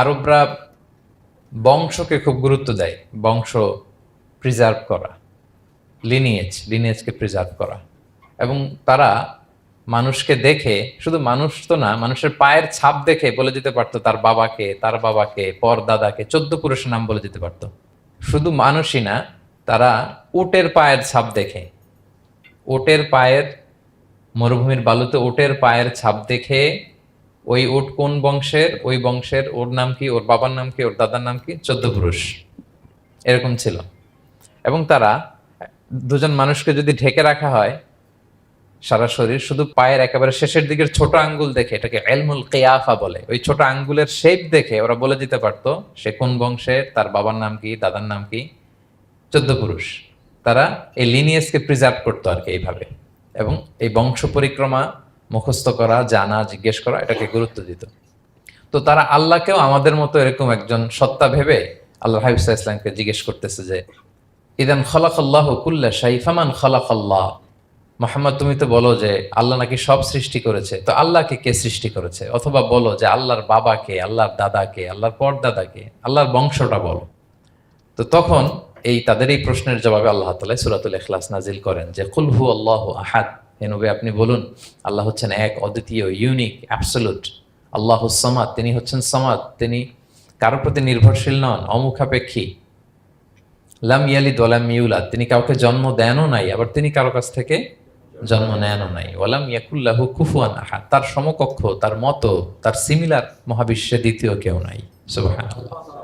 আরবরা বংশকে খুব গুরুত্ব দেয়, বংশ প্রিজার্ভ করা, লিনিয়েজকে প্রিজার্ভ করা। এবং তারা মানুষকে দেখে, শুধু মানুষ তো না, মানুষের পায়ের ছাপ দেখে বলে দিতে পারতো তার বাবাকে, তার বাবাকে, পর দাদাকে, 14 পুরুষের নাম বলে দিতে পারতো। শুধু মানুষই না, তারা উটের পায়ের ছাপ দেখে, উটের পায়ের, মরুভূমির বালুতে উটের পায়ের ছাপ দেখে ওই উট কোন বংশের, ওই বংশের ওর নাম কি, ওর বাবার নাম কি, ওর দাদার নাম কি, 14 পুরুষ এরকম ছিল। এবং তারা দুজন মানুষকে যদি ঢেকে রাখা হয় সারা শরীর, শুধু পায়ের একেবারে শেষের দিকের ছোট আঙ্গুল দেখে, এটাকে ইলমুল কিয়াফা বলে, ওই ছোট আঙ্গুলের শেপ দেখে ওরা বলে দিতে পারতো সে কোন বংশের, তার বাবার নাম কি, দাদার নাম কি, 14 পুরুষ। তারা এই লিনিয়েজকে প্রিজার্ভ করতো আর কি এইভাবে। এবং এই বংশ পরিক্রমা মুখস্থ করা, জানা, জিজ্ঞেস করা, এটাকে গুরুত্ব দিত। তো তারা আল্লাহকেও আমাদের মতো এরকম একজন সত্তা ভেবে আল্লাহ হাবিব সাল্লাল্লাহু আলাইহি ওয়াসাল্লামকে জিজ্ঞেস করতেছে যে ইদান খালাকাল্লাহু কুল্লা শাই ফামান খালাকাল্লাহ। মুহাম্মদ, তুমি তো বলো যে আল্লাহ নাকি সব সৃষ্টি করেছে, তো আল্লাহকে কে সৃষ্টি করেছে? অথবা বলো যে আল্লাহর বাবাকে, আল্লাহর দাদাকে, আল্লাহর পরদাদাকে, আল্লাহর বংশটা বলো। তো তখন তাদের এই প্রশ্নের জবাবে আল্লাহ তাআলা সূরাতুল ইখলাস নাজিল করেন যে কুল হু আল্লাহু আহাদ, হে নবী আপনি বলুন আল্লাহ হচ্ছেন এক, অদ্বিতীয়, ইউনিক, অ্যাবসোলুট। আল্লাহুস সামাদ, তিনি হচ্ছেন সামাদ, তিনি কারোর প্রতি নির্ভরশীল নন, অমুখাপেক্ষী। লাম ইয়ালিদ ওয়া লাম ইউলাদ, তিনি কাউকে জন্ম দেনও নাই, আবার তিনি কারো কাছ থেকে জন্ম নেনও নাই। ওয়ালাম ইয়াকুল্লাহু কুফুয়ান আহাদ, তার সমকক্ষ, তার মতো, তার সিমিলার মহাবিশ্বে দ্বিতীয় কেউ নাই। সুবহানাল্লাহ।